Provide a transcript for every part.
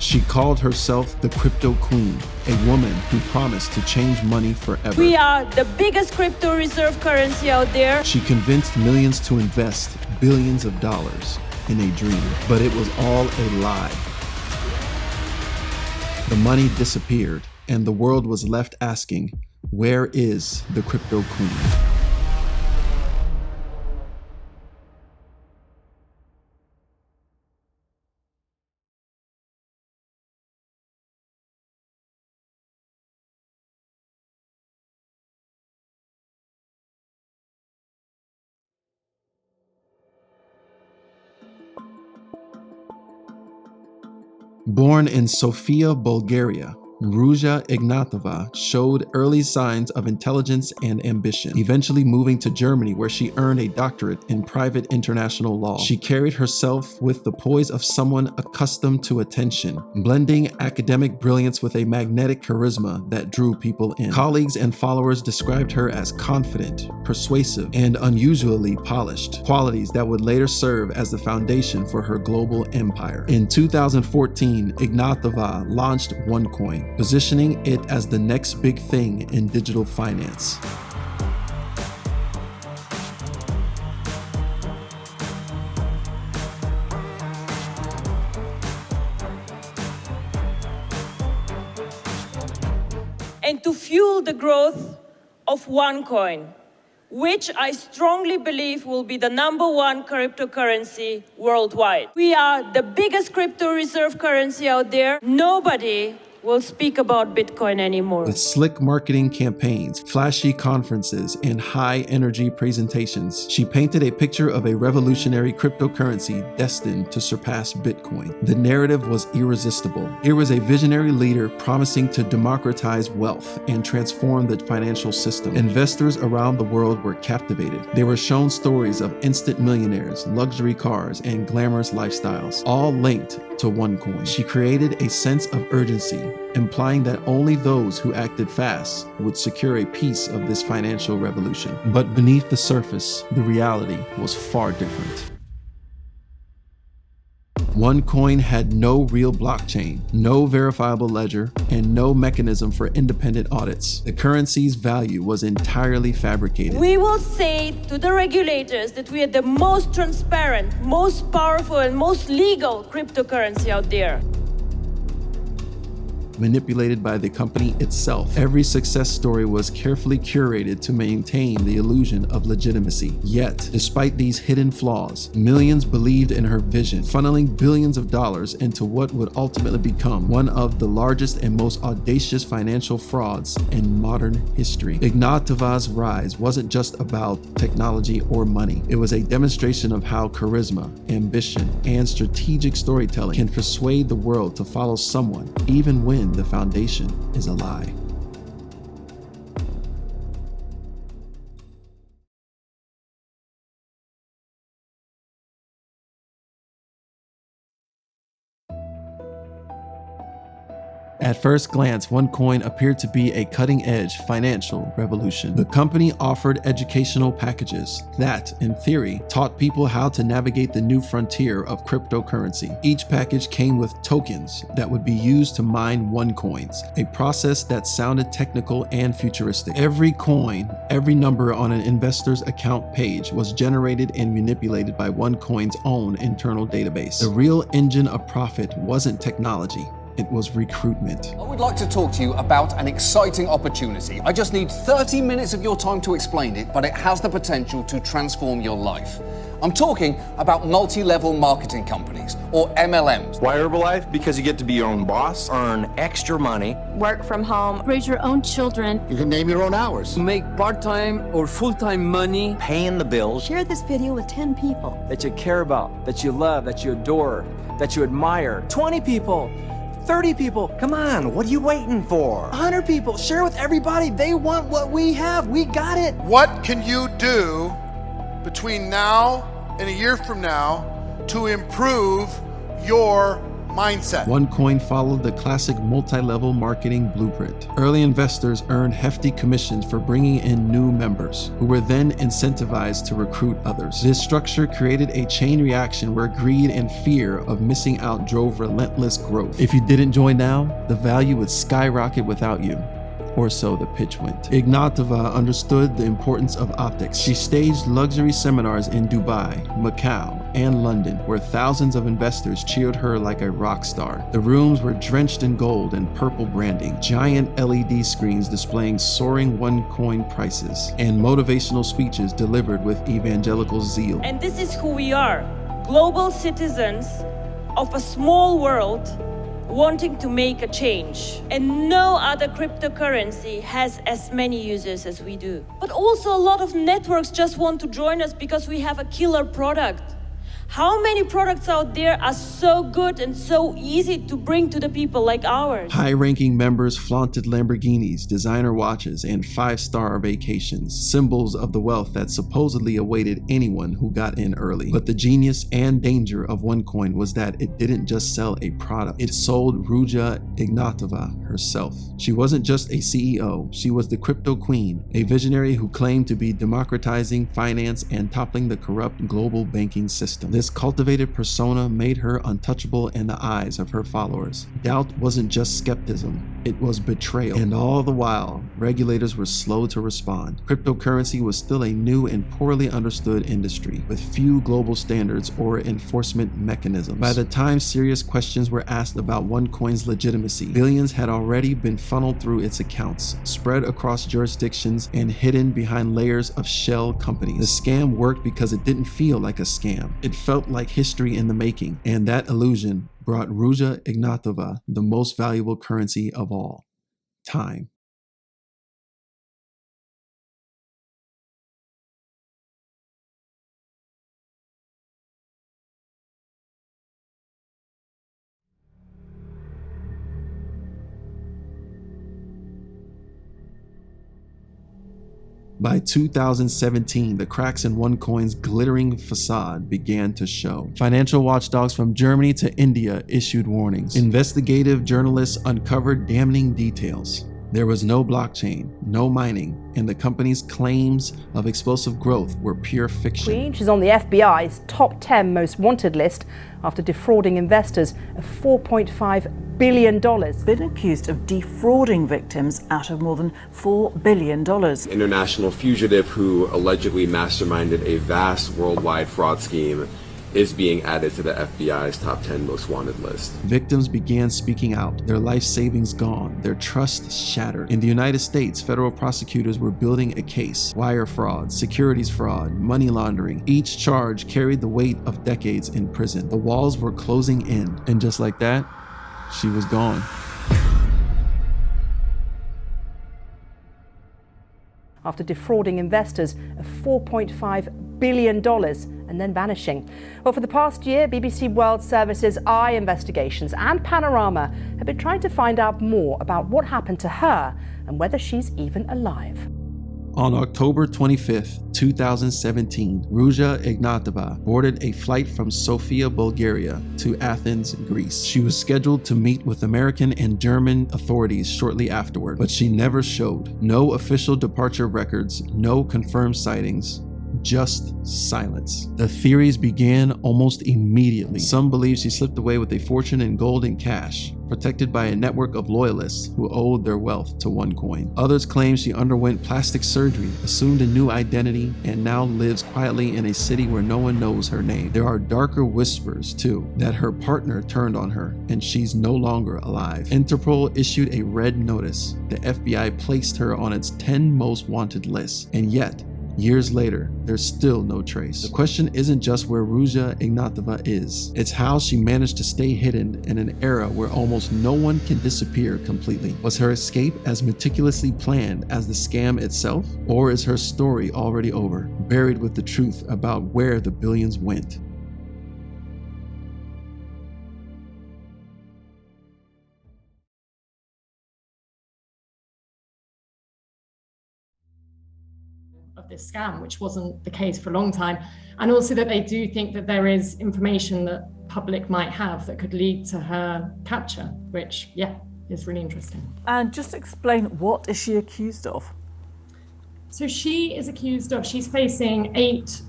She called herself the Cryptoqueen, a woman who promised to change money forever. We are the biggest crypto reserve currency out there. She convinced millions to invest billions of dollars in a dream, but it was all a lie. The money disappeared, and the world was left asking, where is the Cryptoqueen? Born in Sofia, Bulgaria, Ruja Ignatova showed early signs of intelligence and ambition, eventually moving to Germany where she earned a doctorate in private international law. She carried herself with the poise of someone accustomed to attention, blending academic brilliance with a magnetic charisma that drew people in. Colleagues and followers described her as confident, persuasive, and unusually polished, qualities that would later serve as the foundation for her global empire. In 2014, Ignatova launched OneCoin, positioning it as the next big thing in digital finance. And to fuel the growth of OneCoin, which I strongly believe will be the #1 cryptocurrency worldwide. We are the biggest crypto reserve currency out there. Nobody will speak about Bitcoin anymore. With slick marketing campaigns, flashy conferences, and high-energy presentations, she painted a picture of a revolutionary cryptocurrency destined to surpass Bitcoin. The narrative was irresistible. Here was a visionary leader promising to democratize wealth and transform the financial system. Investors around the world were captivated. They were shown stories of instant millionaires, luxury cars, and glamorous lifestyles, all linked to OneCoin. She created a sense of urgency, implying that only those who acted fast would secure a piece of this financial revolution. But beneath the surface, the reality was far different. OneCoin had no real blockchain, no verifiable ledger, and no mechanism for independent audits. The currency's value was entirely fabricated. We will say to the regulators that we are the most transparent, most powerful, and most legal cryptocurrency out there. Manipulated by the company itself. Every success story was carefully curated to maintain the illusion of legitimacy. Yet, despite these hidden flaws, millions believed in her vision, funneling billions of dollars into what would ultimately become one of the largest and most audacious financial frauds in modern history. Ignatova's rise wasn't just about technology or money. It was a demonstration of how charisma, ambition, and strategic storytelling can persuade the world to follow someone, even when the foundation is a lie. At first glance, OneCoin appeared to be a cutting-edge financial revolution. The company offered educational packages that, in theory, taught people how to navigate the new frontier of cryptocurrency. Each package came with tokens that would be used to mine OneCoins, a process that sounded technical and futuristic. Every coin, every number on an investor's account page was generated and manipulated by OneCoin's own internal database. The real engine of profit wasn't technology. It was recruitment. I would like to talk to you about an exciting opportunity. I just need 30 minutes of your time to explain it, but it has the potential to transform your life. I'm talking about multi-level marketing companies, or MLMs. Why Herbalife? Because you get to be your own boss, earn extra money, work from home, raise your own children. You can name your own hours. Make part-time or full-time money. paying the bills. Share this video with 10 people That you care about, that you love, that you adore, that you admire. 20 people. 30 people. Come on, what are you waiting for? 100 people. Share with everybody. They want what we have. We got it. What can you do between now and a year from now to improve your mindset. OneCoin followed the classic multi-level marketing blueprint. Early investors earned hefty commissions for bringing in new members, who were then incentivized to recruit others. This structure created a chain reaction where greed and fear of missing out drove relentless growth. If you didn't join now, the value would skyrocket without you. Or so the pitch went. Ignatova understood the importance of optics. She staged luxury seminars in Dubai, Macau, and London, where thousands of investors cheered her like a rock star. The rooms were drenched in gold and purple branding, giant LED screens displaying soaring OneCoin prices, and motivational speeches delivered with evangelical zeal. And this is who we are, global citizens of a small world wanting to make a change. And no other cryptocurrency has as many users as we do. But also a lot of networks just want to join us because we have a killer product. How many products out there are so good and so easy to bring to the people like ours? High-ranking members flaunted Lamborghinis, designer watches, and five-star vacations, symbols of the wealth that supposedly awaited anyone who got in early. But the genius and danger of OneCoin was that it didn't just sell a product. It sold Ruja Ignatova herself. She wasn't just a CEO, she was the crypto queen, a visionary who claimed to be democratizing finance and toppling the corrupt global banking system. This cultivated persona made her untouchable in the eyes of her followers. Doubt wasn't just skepticism, it was betrayal. And all the while, regulators were slow to respond. Cryptocurrency was still a new and poorly understood industry, with few global standards or enforcement mechanisms. By the time serious questions were asked about OneCoin's legitimacy, billions had already been funneled through its accounts, spread across jurisdictions, and hidden behind layers of shell companies. The scam worked because it didn't feel like a scam. It felt like history in the making, and that illusion brought Ruja Ignatova the most valuable currency of all: time. By 2017, the cracks in OneCoin's glittering facade began to show. Financial watchdogs from Germany to India issued warnings. Investigative journalists uncovered damning details. There was no blockchain, no mining, and the company's claims of explosive growth were pure fiction. She's on the FBI's top 10 most wanted list after defrauding investors of $4.5 billion. Been accused of defrauding victims out of more than $4 billion. International fugitive who allegedly masterminded a vast worldwide fraud scheme is being added to the FBI's top 10 most wanted list. Victims began speaking out, their life savings gone, their trust shattered. In the United States, federal prosecutors were building a case: wire fraud, securities fraud, money laundering. Each charge carried the weight of decades in prison. The walls were closing in, and just like that, she was gone. After defrauding investors of $4.5 billion and then vanishing. Well, for the past year, BBC World Service's Eye investigations and Panorama have been trying to find out more about what happened to her and whether she's even alive. On October 25th, 2017, Ruja Ignatova boarded a flight from Sofia, Bulgaria to Athens, Greece. She was scheduled to meet with American and German authorities shortly afterward, but she never showed. No official departure records, no confirmed sightings, just silence. The theories began almost immediately. Some believe she slipped away with a fortune in gold and cash, protected by a network of loyalists who owed their wealth to OneCoin. Others claim she underwent plastic surgery, assumed a new identity, and now lives quietly in a city where no one knows her name. There are darker whispers, too, that her partner turned on her and she's no longer alive. Interpol issued a red notice. The FBI placed her on its 10 most wanted list, and yet, years later, there's still no trace. The question isn't just where Ruja Ignatova is, it's how she managed to stay hidden in an era where almost no one can disappear completely. Was her escape as meticulously planned as the scam itself? Or is her story already over, buried with the truth about where the billions went? of this scam, which wasn't the case for a long time. And also that they do think that there is information that public might have that could lead to her capture, which, yeah, is really interesting. And just explain, what is she accused of? So she's facing 8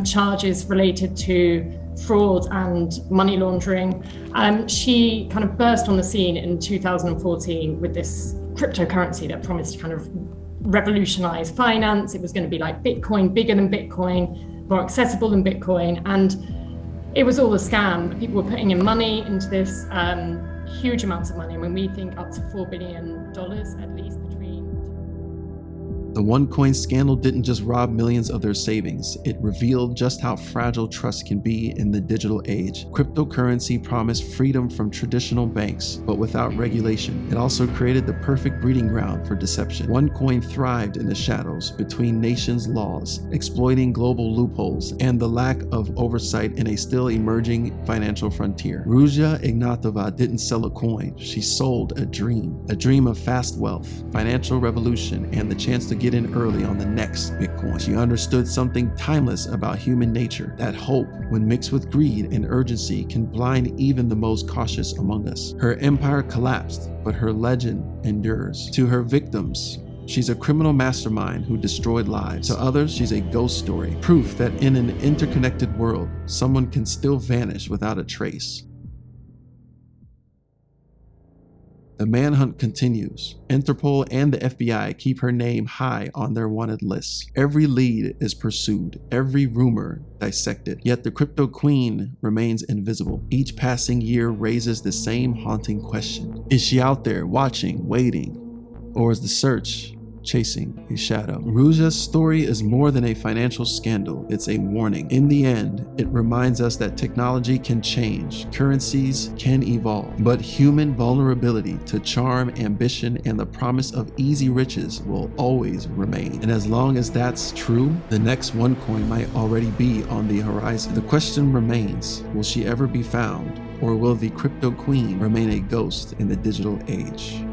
charges related to fraud and money laundering. She kind of burst on the scene in 2014 with this cryptocurrency that promised to kind of revolutionize finance. It was going to be like Bitcoin, bigger than Bitcoin, more accessible than Bitcoin. And it was all a scam. People were putting in money into this, huge amounts of money. I mean, we think up to $4 billion at least between. The OneCoin scandal didn't just rob millions of their savings, it revealed just how fragile trust can be in the digital age. Cryptocurrency promised freedom from traditional banks, but without regulation. It also created the perfect breeding ground for deception. OneCoin thrived in the shadows between nations' laws, exploiting global loopholes and the lack of oversight in a still emerging financial frontier. Ruja Ignatova didn't sell a coin, she sold a dream of fast wealth, financial revolution, and the chance to get in early on the next Bitcoin. She understood something timeless about human nature, that hope, when mixed with greed and urgency, can blind even the most cautious among us. Her empire collapsed, but her legend endures. To her victims, she's a criminal mastermind who destroyed lives. To others, she's a ghost story, proof that in an interconnected world, someone can still vanish without a trace. The manhunt continues. Interpol and the FBI keep her name high on their wanted lists. Every lead is pursued, every rumor dissected. Yet the Cryptoqueen remains invisible. Each passing year raises the same haunting question. Is she out there watching, waiting? Or is the search chasing a shadow? Ruja's story is more than a financial scandal, it's a warning. In the end, it reminds us that technology can change, currencies can evolve, but human vulnerability to charm, ambition, and the promise of easy riches will always remain. And as long as that's true, the next OneCoin might already be on the horizon. The question remains, will she ever be found? Or will the Cryptoqueen remain a ghost in the digital age?